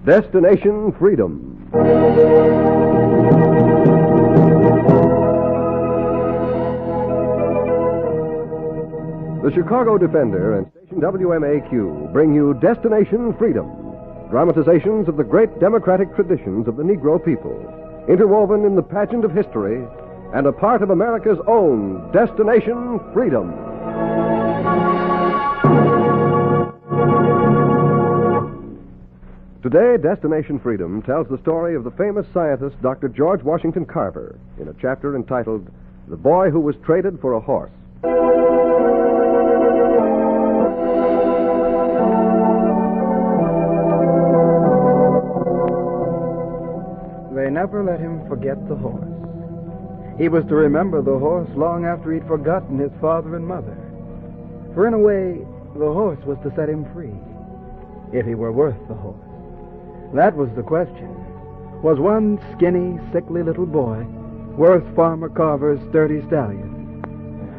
Destination Freedom. The Chicago Defender and station WMAQ bring you Destination Freedom, dramatizations of the great democratic traditions of the Negro people, interwoven in the pageant of history and a part of America's own Destination Freedom. Today, Destination Freedom tells the story of the famous scientist Dr. George Washington Carver in a chapter entitled The Boy Who Was Traded for a Horse. They never let him forget the horse. He was to remember the horse long after he'd forgotten his father and mother. For in a way, the horse was to set him free, if he were worth the horse. That was the question. Was one skinny, sickly little boy worth Farmer Carver's sturdy stallion?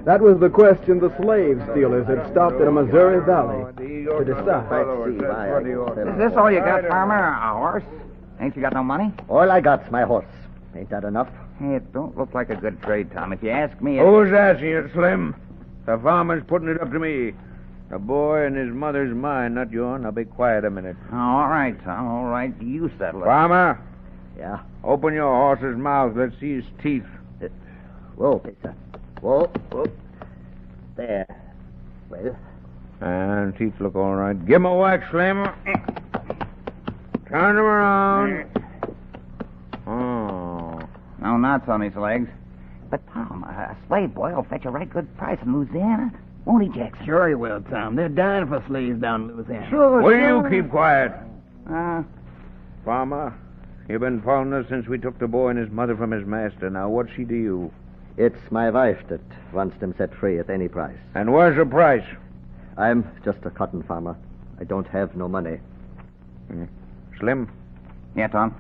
That was the question the slave stealers had stopped in a Missouri valley to decide. Is this all you got, Farmer? A horse? Ain't you got no money? All I got's my horse. Ain't that enough? Hey, it don't look like a good trade, Tom. If you ask me... Who's asking you, Slim? The farmer's putting it up to me. The boy and his mother's mine, not yours. Now be quiet a minute. All right, Tom, all right. You settle it. Farmer, Yeah? open your horse's mouth. Let's see his teeth. Whoa, Pizza. Whoa. There. Well? And teeth look all right. Give him a whack, Slim. Turn him around. Oh. No knots on his legs. But, Tom, a slave boy will fetch a right good price in Louisiana. Won't he, Jackson? Sure he will, Tom. They're dying for slaves down in Louisiana. Sure, Will sure. you keep quiet? Farmer, You've been following us since we took the boy and his mother from his master. Now, what's she to you? It's my wife that wants them set free at any price. And where's the price? I'm just a cotton farmer. I don't have no money. Slim, Yeah, Tom?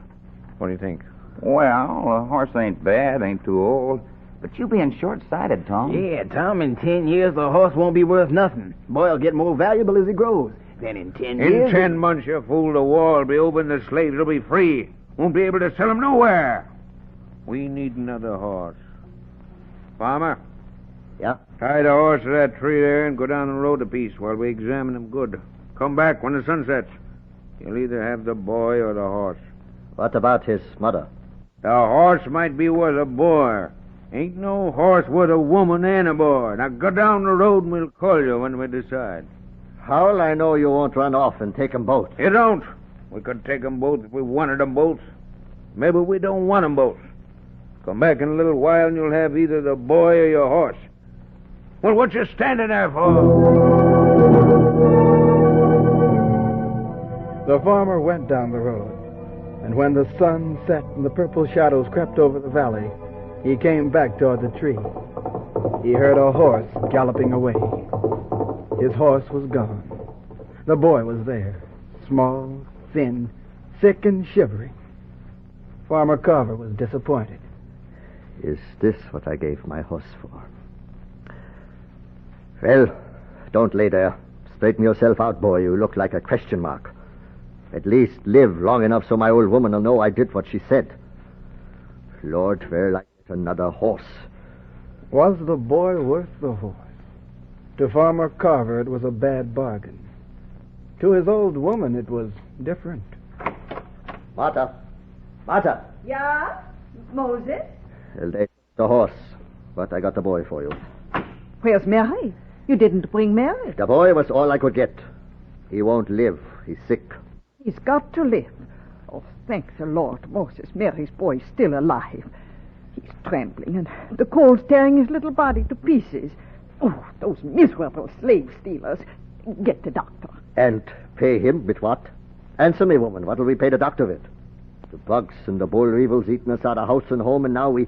what do you think? Well, a horse ain't bad, ain't too old. But you being short-sighted, Tom. Yeah, Tom, in 10 years, the horse won't be worth nothing. Boy'll get more valuable as he grows. Then in 10 years... In 10 months, you fool, the wall will be open, the slaves will be free. Won't be able to sell them nowhere. We need another horse. Farmer? Yeah? Tie the horse to that tree there and go down the road a piece while we examine him good. Come back when the sun sets. You'll either have the boy or the horse. What about his mother? The horse might be worth a boy. Ain't no horse worth a woman and a boy. Now go down the road and we'll call you when we decide. How'll I know you won't run off and take 'em both? You don't. We could take 'em both if we wanted 'em both. Maybe we don't want 'em both. Come back in a little while and you'll have either the boy or your horse. Well, what you standing there for? The farmer went down the road, and when the sun set and the purple shadows crept over the valley, he came back toward the tree. He heard a horse galloping away. His horse was gone. The boy was there, small, thin, sick and shivering. Farmer Carver was disappointed. Is this what I gave my horse for? Well, don't lay there. Straighten yourself out, boy. You look like a question mark. At least live long enough so my old woman will know I did what she said. Lord, where'll I get another horse? Was the boy worth the horse? To Farmer Carver, it was a bad bargain. To his old woman, it was different. Martha. Martha. Yeah? Moses? Well, they the horse, but I got the boy for you. Where's Mary? You didn't bring Mary. The boy was all I could get. He won't live. He's sick. He's got to live. Oh, thank the Lord, Moses. Mary's boy's still alive. He's trembling, and the cold's tearing his little body to pieces. Oh, those miserable slave stealers. Get the doctor. And pay him with what? Answer me, woman. What'll we pay the doctor with? The bugs and the bull weevils eating us out of house and home, and now we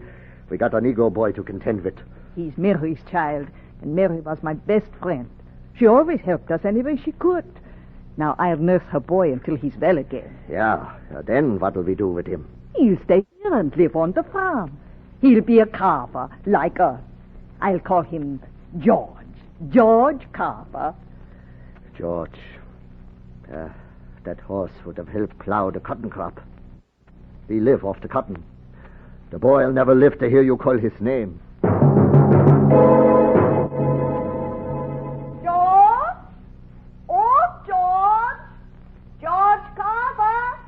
got a Negro boy to contend with. He's Mary's child, and Mary was my best friend. She always helped us any way she could. Now I'll nurse her boy until he's well again. Yeah, then what'll we do with him? He'll stay here and live on the farm. He'll be a carver, like us. I'll call him George. George Carver. George. That horse would have helped plow the cotton crop. We live off the cotton. The boy'll never live to hear you call his name. George? Oh, George! George Carver!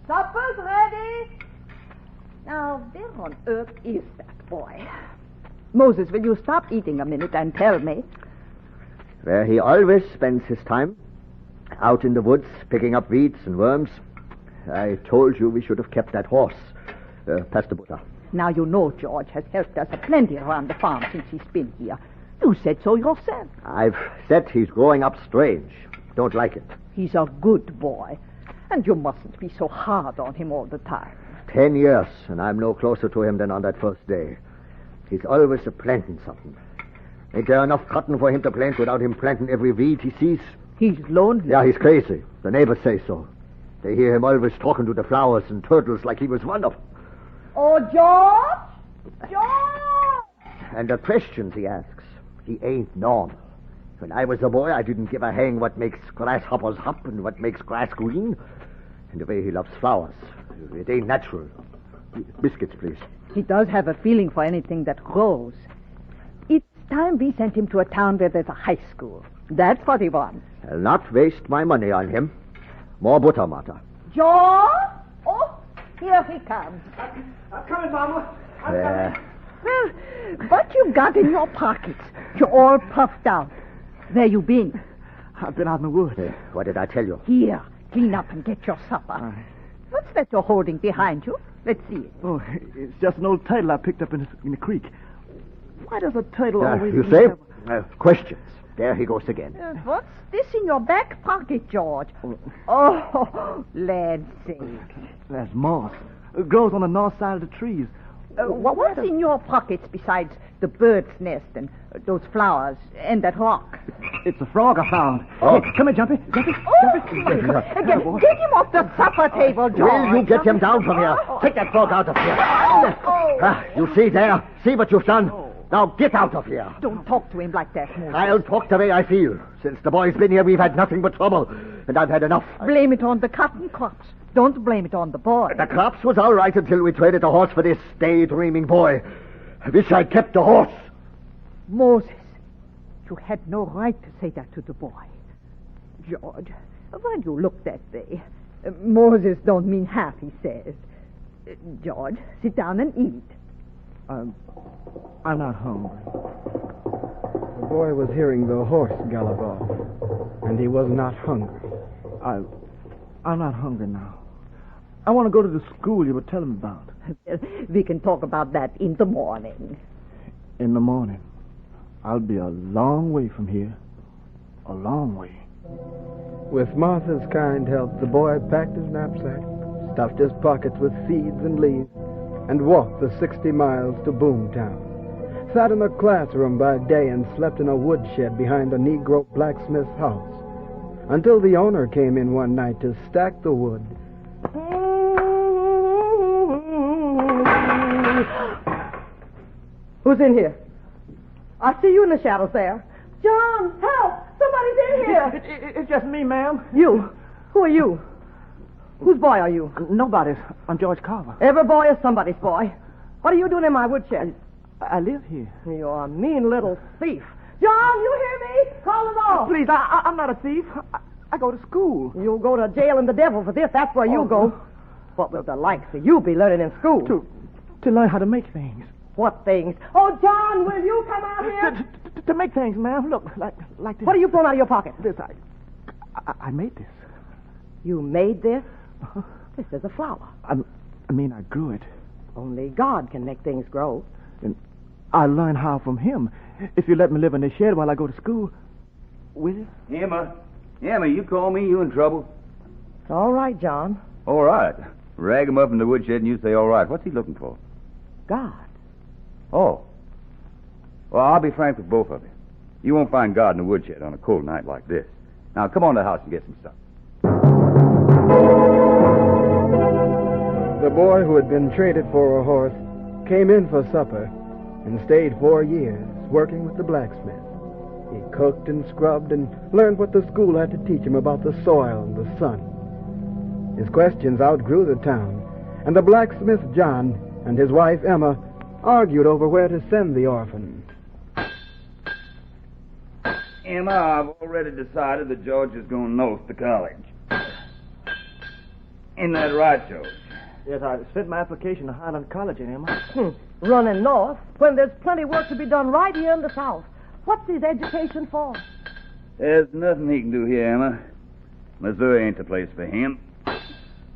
Supper's ready. Now, where on earth is that boy? Moses, will you stop eating a minute and tell me? Where he always spends his time. Out in the woods, picking up weeds and worms. I told you we should have kept that horse. Pass the butter. Now you know George has helped us a plenty around the farm since he's been here. You said so yourself. I've said he's growing up strange. Don't like it. He's a good boy. And you mustn't be so hard on him all the time. 10 years, and I'm no closer to him than on that first day. He's always planting something. Ain't there enough cotton for him to plant without him planting every weed he sees? He's lonely. Yeah, he's crazy. The neighbors say so. They hear him always talking to the flowers and turtles like he was one of them. Oh, George! George! And the questions he asks, he ain't normal. When I was a boy, I didn't give a hang what makes grasshoppers hop and what makes grass green. And the way he loves flowers, it ain't natural. Biscuits, please. He does have a feeling for anything that grows. It's time we sent him to a town where there's a high school. That's what he wants. I'll not waste my money on him. More butter, Martha. George? Oh, here he comes. I'm coming, Mama. Well, what you got in your pockets? You're all puffed out. Where you been? I've been out in the woods. What did I tell you? Here, clean up and get your supper. What's that you're holding behind you? Let's see it. Oh, it's just an old turtle I picked up in the creek. Why does a turtle always... You say? Questions. There he goes again. What's this in your back pocket, George? Oh, land's sake. That's moss. It grows on the north side of the trees. What's in your pockets besides the bird's nest and those flowers and that rock? It's a frog I found. Oh. Hey, come here, Jumpy. Jumpy. Get him off the supper table, George. Will you get him down from here? Take that frog out of here. You see there? See what you've done? Now get out of here. Don't talk to him like that, Moses. I'll talk the way I feel. Since the boy's been here, we've had nothing but trouble. And I've had enough. Blame it on the cotton crops. Don't blame it on the boy. The crops was all right until we traded the horse for this daydreaming boy. I wish I'd kept the horse. Moses, you had no right to say that to the boy. George, why do you look that way? Moses don't mean half he says. George, sit down and eat. I'm not hungry. The boy was hearing the horse gallop off, and he was not hungry. I'm not hungry now. I want to go to the school you were telling me about. We can talk about that in the morning. In the morning. I'll be a long way from here. A long way. With Martha's kind help, the boy packed his knapsack, stuffed his pockets with seeds and leaves, and walked the 60 miles to Boomtown. Sat in a classroom by day and slept in a woodshed behind a Negro blacksmith's house, until the owner came in one night to stack the wood. Who's in here? I see you in the shadows there. John, help! Somebody's in here! It's just me, ma'am. You? Who are you? Whose boy are you? Nobody's. I'm George Carver. Every boy is somebody's boy. What are you doing in my woodshed? I live here. You're a mean little thief. John, you hear me? Call it off. Please, I'm not a thief. I go to school. You'll go to jail and the devil for this. That's where you go. What will the likes of you be learning in school? To learn how to make things. What things? Oh, John, will you come out here? To make things, ma'am. Look, like this. What are you pulling out of your pocket? This, I made this. You made this? This is a flower. I mean, I grew it. Only God can make things grow. And I learned how from him. If you let me live in the shed while I go to school, will you? Emma, you call me, you in trouble? All right, John. All right. Rag him up in the woodshed and you say all right. What's he looking for? God. Oh. Well, I'll be frank with both of you. You won't find God in the woodshed on a cold night like this. Now, come on to the house and get some stuff. The boy who had been traded for a horse came in for supper and stayed 4 years working with the blacksmith. He cooked and scrubbed and learned what the school had to teach him about the soil and the sun. His questions outgrew the town, and the blacksmith John and his wife Emma argued over where to send the orphan. Emma, I've already decided that George is going north to college. Isn't that right, George? Yes, I sent my application to Highland College, Emma. Running north when there's plenty work to be done right here in the South. What's his education for? There's nothing he can do here, Emma. Missouri ain't the place for him.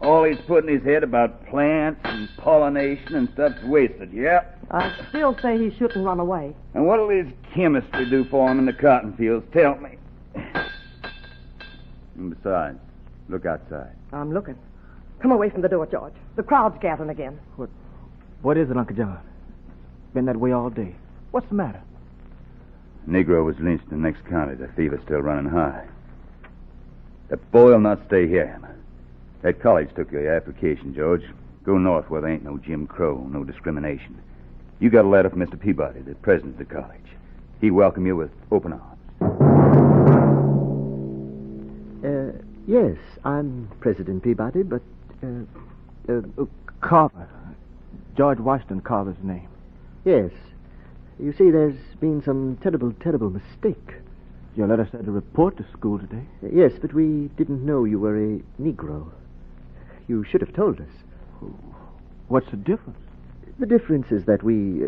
All he's put in his head about plants and pollination and stuff's wasted, yep. I still say he shouldn't run away. And what'll his chemistry do for him in the cotton fields? Tell me. And besides, look outside. I'm looking. Come away from the door, George. The crowd's gathering again. What is it, Uncle John? Been that way all day. What's the matter? Negro was lynched in the next county. The fever's still running high. That boy'll not stay here, Emma. That college took your application, George. Go north where there ain't no Jim Crow, no discrimination. You got a letter from Mr. Peabody, the president of the college. He welcomed you with open arms. Yes, I'm President Peabody, but, Carver. George Washington Carver's name. yes. You see, there's been some terrible mistake. Your letter said to report to school today. Yes, but we didn't know you were a Negro. You should have told us. What's the difference? The difference is that we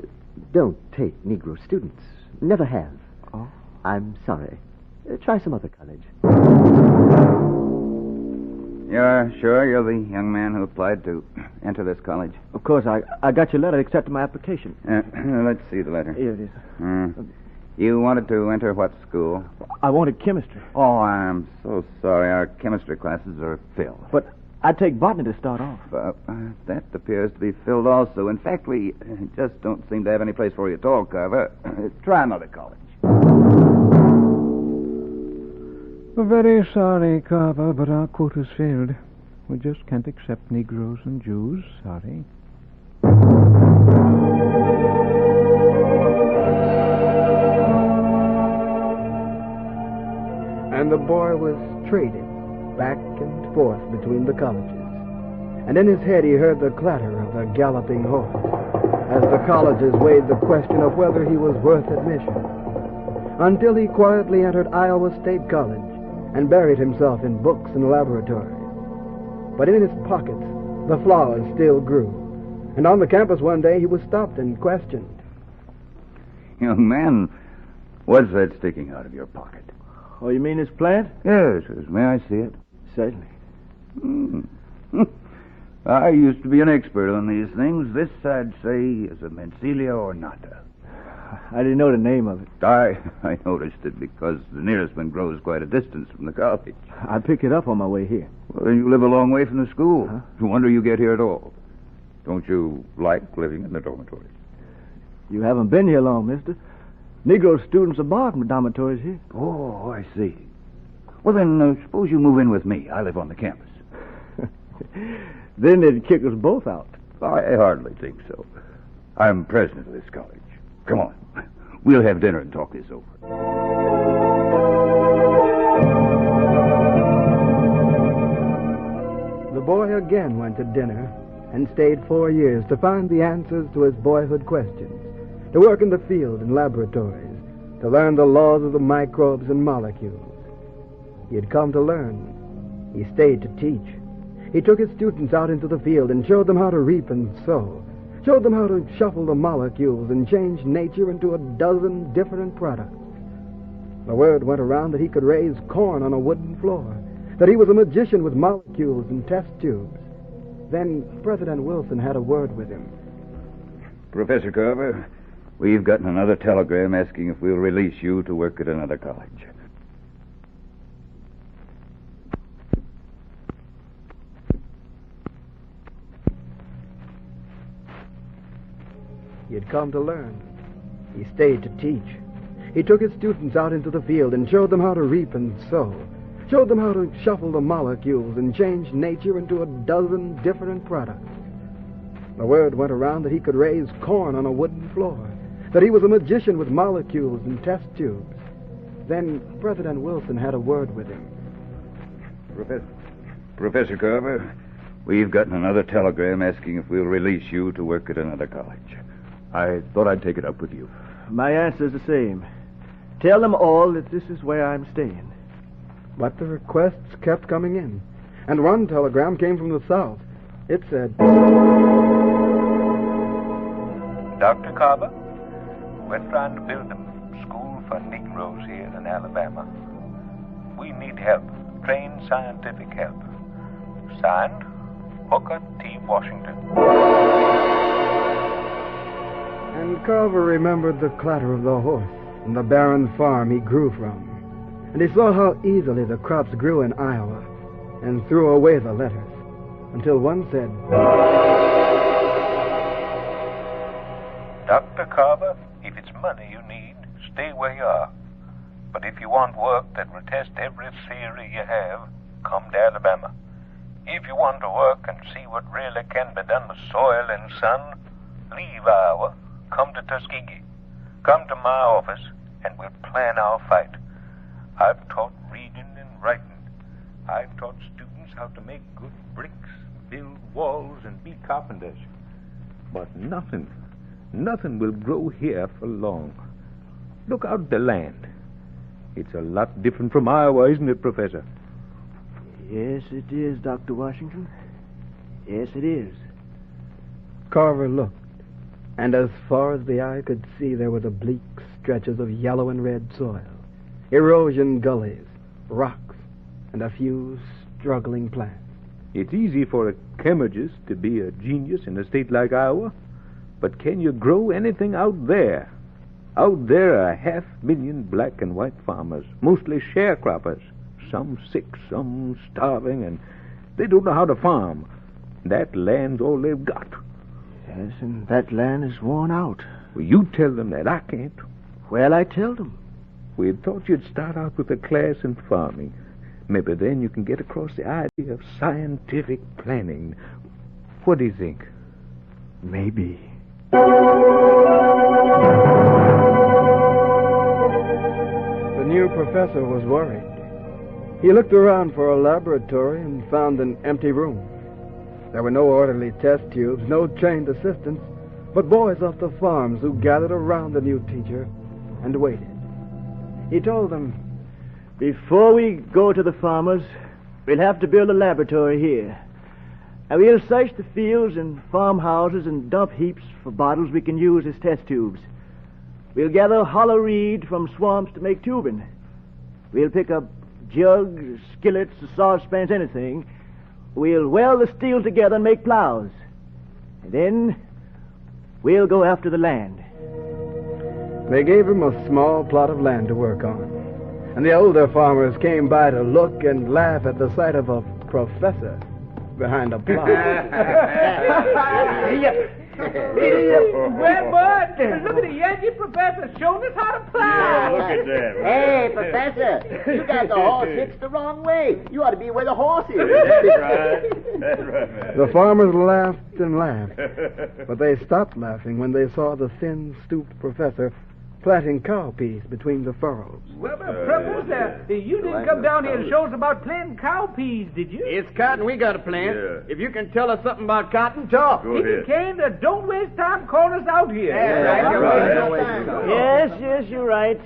don't take Negro students. Never have. Oh? I'm sorry. Try some other college. You're sure you're the young man who applied to enter this college? Of course, I got your letter accepting my application. Let's see the letter. Here it is. You wanted to enter what school? I wanted chemistry. Oh, I'm so sorry. Our chemistry classes are filled. But I'd take botany to start off. That appears to be filled also. In fact, we just don't seem to have any place for you at all, Carver. Try another college. We're very sorry, Carver, but our quota's filled. We just can't accept Negroes and Jews. Sorry. And the boy was traded back and forth between the colleges. And in his head he heard the clatter of a galloping horse as the colleges weighed the question of whether he was worth admission. Until he quietly entered Iowa State College and buried himself in books and laboratories. But in his pockets, the flowers still grew. And on the campus one day he was stopped and questioned. Young man, what's that sticking out of your pocket? Oh, you mean this plant? Yes, may I see it? Certainly. I used to be an expert on these things. This, I'd say, is a Mencelia ornata. I didn't know the name of it. I noticed it because the nearest one grows quite a distance from the college. I picked it up on my way here. Well, then you live a long way from the school. Huh? No wonder you get here at all. Don't you like living in the dormitories? You haven't been here long, mister. Negro students are barred from the dormitories here. Oh, I see. Well, then, suppose you move in with me. I live on the campus. Then they'd kick us both out. I hardly think so. I'm president of this college. Come on. We'll have dinner and talk this over. The boy again went to dinner and stayed 4 years to find the answers to his boyhood questions, to work in the field and laboratories, to learn the laws of the microbes and molecules. He had come to learn. He stayed to teach. He took his students out into the field and showed them how to reap and sow, showed them how to shuffle the molecules and change nature into a dozen different products. The word went around that he could raise corn on a wooden floor, that he was a magician with molecules and test tubes. Then President Wilson had a word with him. Professor Carver, we've gotten another telegram asking if we'll release you to work at another college. He had come to learn. He stayed to teach. He took his students out into the field and showed them how to reap and sow, showed them how to shuffle the molecules and change nature into a dozen different products. The word went around that he could raise corn on a wooden floor, that he was a magician with molecules and test tubes. Then President Wilson had a word with him. Professor Carver, we've gotten another telegram asking if we'll release you to work at another college. I thought I'd take it up with you. My answer's the same. Tell them all that this is where I'm staying. But the requests kept coming in. And one telegram came from the south. It said, Dr. Carver, we're trying to build a school for Negroes here in Alabama. We need help, trained scientific help. Signed, Booker T. Washington. And Carver remembered the clatter of the horse and the barren farm he grew from. And he saw how easily the crops grew in Iowa and threw away the letters until one said, Dr. Carver, if it's money you need, stay where you are. But if you want work that will test every theory you have, come to Alabama. If you want to work and see what really can be done with soil and sun, leave Iowa, come to Tuskegee. Come to my office, and we'll plan our fight. I've taught reading and writing. I've taught students how to make good bricks, build walls, and be carpenters. But nothing will grow here for long. Look out the land. It's a lot different from Iowa, isn't it, Professor? Yes, it is, Dr. Washington. Yes, it is. Carver looked, and as far as the eye could see, there were the bleak stretches of yellow and red soil, erosion gullies, rocks, and a few struggling plants. It's easy for a chemist to be a genius in a state like Iowa, but can you grow anything out there? Out there are 500,000 black and white farmers, mostly sharecroppers. Some sick, some starving, and they don't know how to farm. That land's all they've got. Yes, and that land is worn out. Well, you tell them that. I can't. Well, I tell them. We thought you'd start out with a class in farming. Maybe then you can get across the idea of scientific planning. What do you think? Maybe. The new professor was worried. He looked around for a laboratory and found an empty room. There were no orderly test tubes, no trained assistants, but boys off the farms who gathered around the new teacher and waited. He told them, Before we go to the farmers, we'll have to build a laboratory here. And we'll search the fields and farmhouses and dump heaps for bottles we can use as test tubes. We'll gather hollow reed from swamps to make tubing. We'll pick up jugs, skillets, saucepans, anything. We'll weld the steel together and make plows. And then we'll go after the land. They gave him a small plot of land to work on. And the older farmers came by to look and laugh at the sight of a professor behind a plow. Well, bud, look at the Yankee professor showing us how to plow. Yeah, look at that. Hey, Professor, you got the horse hitched the wrong way. You ought to be where the horse is. That's right. That's right, man. The farmers laughed and laughed, but they stopped laughing when they saw the thin, stooped professor planting cowpeas between the furrows. Well, Professor, you didn't come down here and show us about planting cowpeas, did you? It's cotton we got to plant. Yeah. If you can tell us something about cotton, talk. Go If you ahead. can, don't waste time calling us out here. Yes, you're right.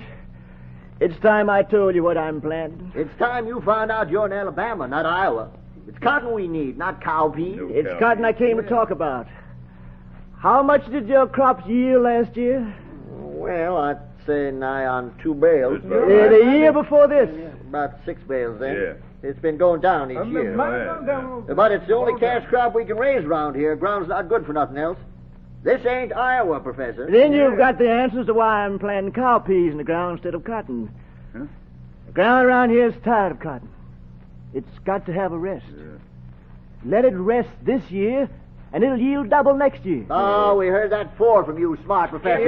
It's time I told you what I'm planting. It's time you found out you're in Alabama, not Iowa. It's cotton we need, not cowpeas. No It's cowpeas. cotton I came to talk about. How much did your crops yield last year? Well, I'd say nigh on 2 bales. That's about right. The year before this. About 6 bales then. Yeah. It's been going down each year. But it's the only cash crop we can raise around here. Ground's not good for nothing else. This ain't Iowa, Professor. Then you've got the answers to why I'm planting cowpeas in the ground instead of cotton. Huh? The ground around here is tired of cotton. It's got to have a rest. Yeah. Let it rest this year, and it'll yield double next year. Oh, we heard that before from you, smart Professor.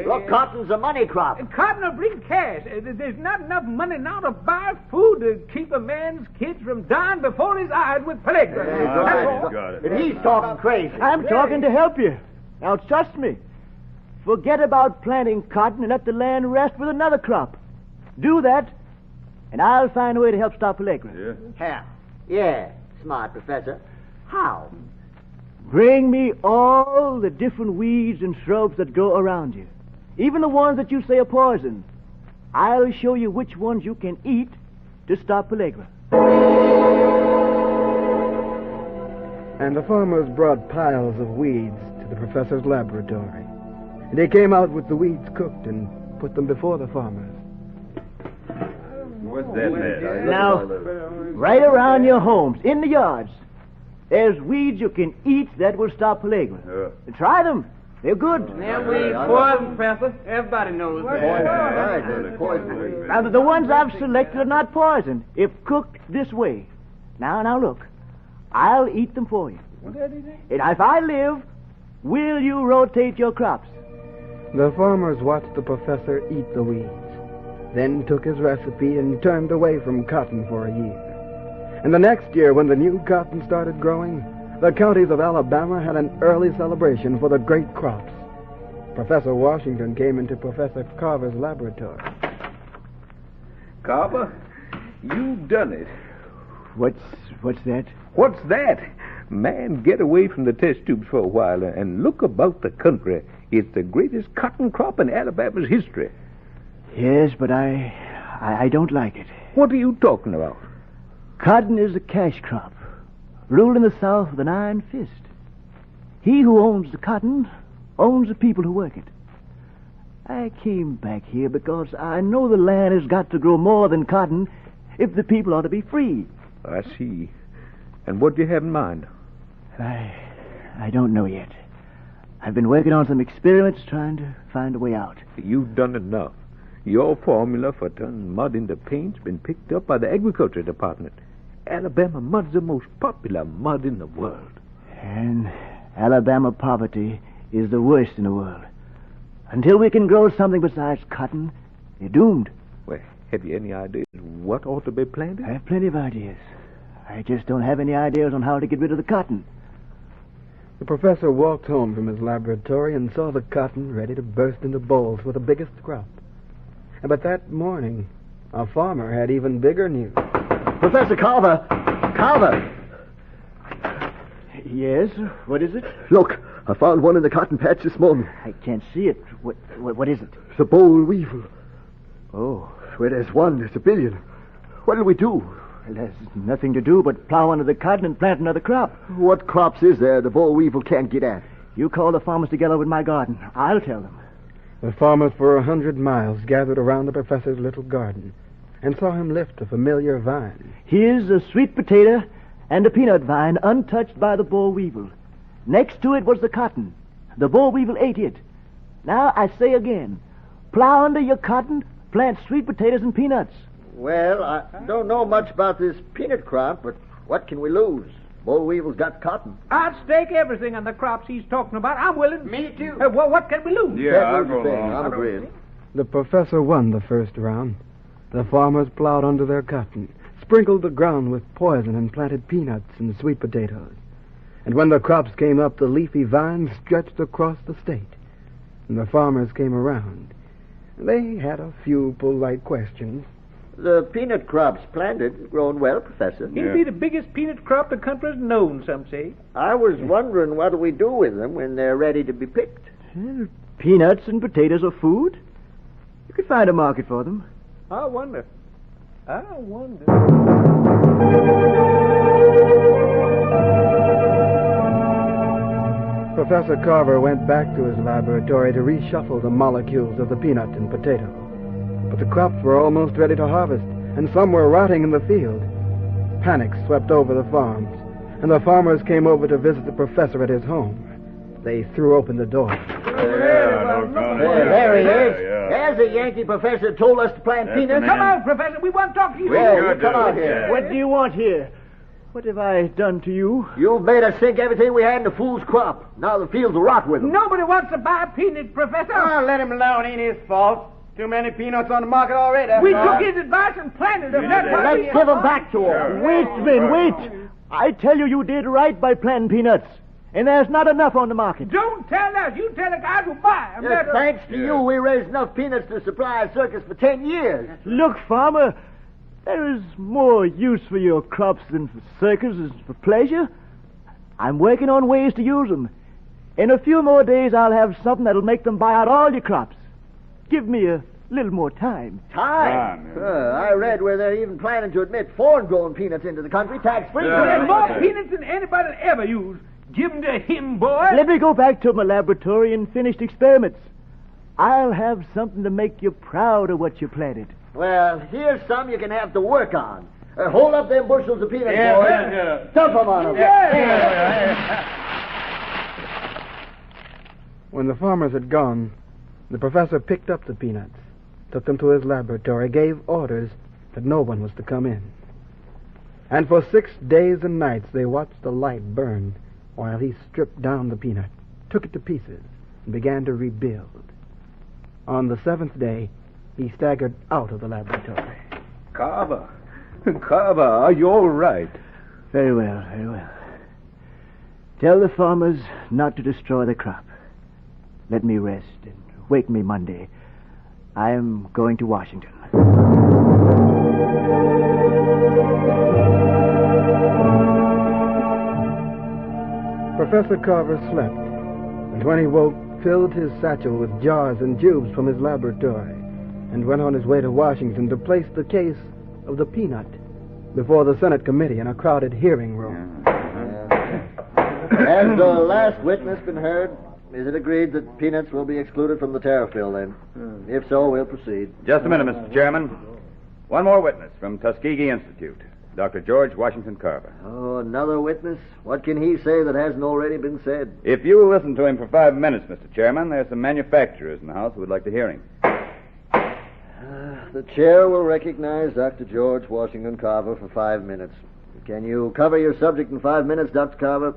Look, cotton's a money crop. Cotton will bring cash. There's not enough money now to buy food to keep a man's kids from dying before his eyes with plague. Got it. And he's talking crazy. I'm talking to help you. Now, trust me. Forget about planting cotton and let the land rest with another crop. Do that, and I'll find a way to help stop Allegra. Yeah, smart, Professor. How? Bring me all the different weeds and shrubs that grow around you, even the ones that you say are poison. I'll show you which ones you can eat to stop Allegra. And the farmers brought piles of weeds to the professor's laboratory. And he came out with the weeds cooked and put them before the farmers. What's that there? Now, right around your homes, in the yards, there's weeds you can eat that will stop Allegra. Try them. They're good. They're weeds poison, Professor. Everybody knows that. Now, the ones I've selected are not poison if cooked this way. Now, look. I'll eat them for you. And if I live, will you rotate your crops? The farmers watched the professor eat the weeds, then took his recipe and turned away from cotton for a year. And the next year, when the new cotton started growing, the counties of Alabama had an early celebration for the great crops. Professor Washington came into Professor Carver's laboratory. Carver, you've done it. What's that? What's that? Man, get away from the test tubes for a while and look about the country. It's the greatest cotton crop in Alabama's history. Yes, but I don't like it. What are you talking about? Cotton is a cash crop, ruled in the South with an iron fist. He who owns the cotton owns the people who work it. I came back here because I know the land has got to grow more than cotton if the people are to be free. I see. And what do you have in mind? I don't know yet. I've been working on some experiments trying to find a way out. You've done enough. Your formula for turning mud into paint's been picked up by the Agriculture Department. Alabama mud's the most popular mud in the world. And Alabama poverty is the worst in the world. Until we can grow something besides cotton, you're doomed. Well, have you any ideas what ought to be planted? I have plenty of ideas. I just don't have any ideas on how to get rid of the cotton. The professor walked home from his laboratory and saw the cotton ready to burst into bowls for the biggest crop. But that morning, a farmer had even bigger news. Professor Carver! Carver! Yes? What is it? Look, I found one in the cotton patch this morning. I can't see it. What is it? It's a boll weevil. Oh. Where there's one, there's a billion. What'll we do? Well, there's nothing to do but plow under the cotton and plant another crop. What crops is there the boll weevil can't get at? You call the farmers together with my garden. I'll tell them. The farmers for 100 miles gathered around the professor's little garden and saw him lift a familiar vine. Here's a sweet potato and a peanut vine untouched by the boll weevil. Next to it was the cotton. The boll weevil ate it. Now I say again, plow under your cotton, plant sweet potatoes and peanuts. Well, I don't know much about this peanut crop, but what can we lose? Boll weevil's got cotton. I'd stake everything on the crops he's talking about. I'm willing. Me too. Well, what can we lose? Yeah, I'll go along. I'm agreeing. The professor won the first round. The farmers plowed under their cotton, sprinkled the ground with poison, and planted peanuts and sweet potatoes. And when the crops came up, the leafy vines stretched across the state. And the farmers came around. They had a few polite questions. The peanut crop's planted, grown well, Professor. It'll be the biggest peanut crop the country's known, some say. I was wondering what do we do with them when they're ready to be picked. Well, peanuts and potatoes are food. You could find a market for them. I wonder. Professor Carver went back to his laboratory to reshuffle the molecules of the peanut and potato. But the crops were almost ready to harvest, and some were rotting in the field. Panic swept over the farms, and the farmers came over to visit the professor at his home. They threw open the door. There he is. There's a Yankee professor who told us to plant peanuts. Come on, Professor. We want to talk to you. Well, come out here. What do you want here? What have I done to you? You've made us sink everything we had in the fool's crop. Now the fields will rot with them. Nobody wants to buy peanuts, Professor. Oh, let him alone. Ain't his fault. Too many peanuts on the market already. We took his advice and planted them. Let's give them back to him. Wait, Ben, wait. I tell you did right by planting peanuts. And there's not enough on the market. Don't tell us. You tell the guys who buy them. Yes, thanks to you, we raised enough peanuts to supply a circus for 10 years. Look, farmer, There is more use for your crops than for circuses and for pleasure. I'm working on ways to use them. In a few more days, I'll have something that'll make them buy out all your crops. Give me a little more time. Time? I read where they're even planning to admit foreign-grown peanuts into the country tax-free. There's more peanuts than anybody will ever use. Give 'em to him, boy. Let me go back to my laboratory and finish experiments. I'll have something to make you proud of what you planted. Well, here's some you can have to work on. Hold up them bushels of peanuts, boys. Dump them on them. When the farmers had gone, the professor picked up the peanuts, took them to his laboratory, gave orders that no one was to come in. And for 6 days and nights they watched the light burn while he stripped down the peanut, took it to pieces, and began to rebuild. On the 7th day, he staggered out of the laboratory. Carver, are you all right? Very well, very well. Tell the farmers not to destroy the crop. Let me rest and wake me Monday. I am going to Washington. Professor Carver slept, and when he woke, filled his satchel with jars and tubes from his laboratory, and went on his way to Washington to place the case of the peanut before the Senate committee in a crowded hearing room. Has the last witness been heard? Is it agreed that peanuts will be excluded from the tariff bill, then? If so, we'll proceed. Just a minute, Mr. Chairman. One more witness from Tuskegee Institute, Dr. George Washington Carver. Oh, another witness? What can he say that hasn't already been said? If you will listen to him for 5 minutes, Mr. Chairman, there's some manufacturers in the House who would like to hear him. The chair will recognize Dr. George Washington Carver for 5 minutes. Can you cover your subject in 5 minutes, Dr. Carver?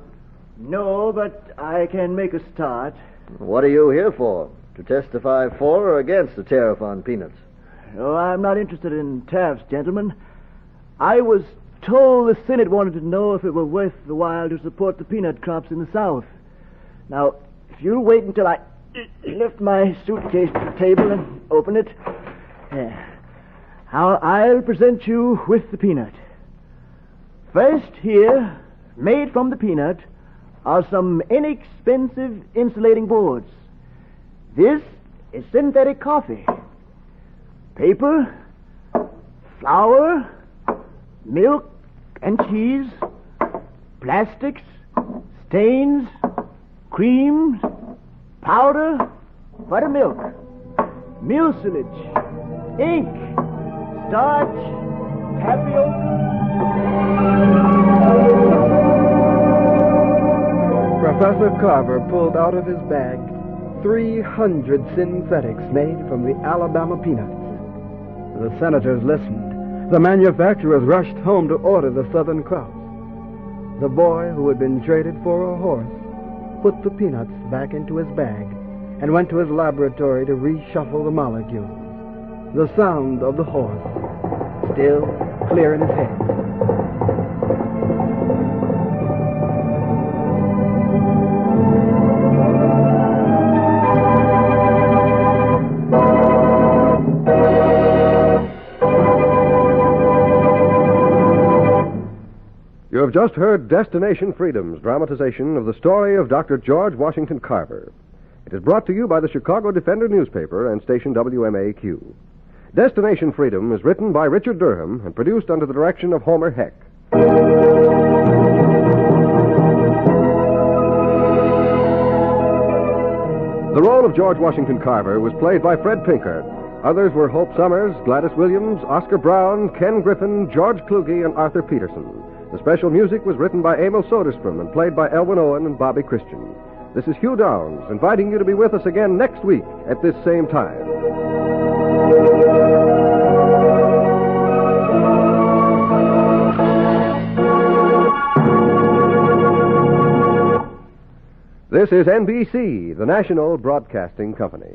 No, but I can make a start. What are you here for? To testify for or against the tariff on peanuts? Oh, I'm not interested in tariffs, gentlemen. I was told the Senate wanted to know if it were worth the while to support the peanut crops in the South. Now, if you'll wait until I lift my suitcase to the table and open it. There. I'll present you with the peanut. First here, made from the peanut, are some inexpensive insulating boards. This is synthetic coffee. Paper, flour, milk and cheese, plastics, stains, creams, powder, buttermilk, mucilage, ink, starch, tapioca. Professor Carver pulled out of his bag 300 synthetics made from the Alabama peanuts. The senators listened. The manufacturers rushed home to order the southern crops. The boy who had been traded for a horse put the peanuts back into his bag and went to his laboratory to reshuffle the molecules. The sound of the horse still clear in his head. You have just heard Destination Freedom's dramatization of the story of Dr. George Washington Carver. It is brought to you by the Chicago Defender newspaper and station WMAQ. Destination Freedom is written by Richard Durham and produced under the direction of Homer Heck. The role of George Washington Carver was played by Fred Pinkert. Others were Hope Summers, Gladys Williams, Oscar Brown, Ken Griffin, George Kluge, and Arthur Peterson. The special music was written by Emil Soderstrom and played by Elwin Owen and Bobby Christian. This is Hugh Downs, inviting you to be with us again next week at this same time. This is NBC, the national broadcasting company.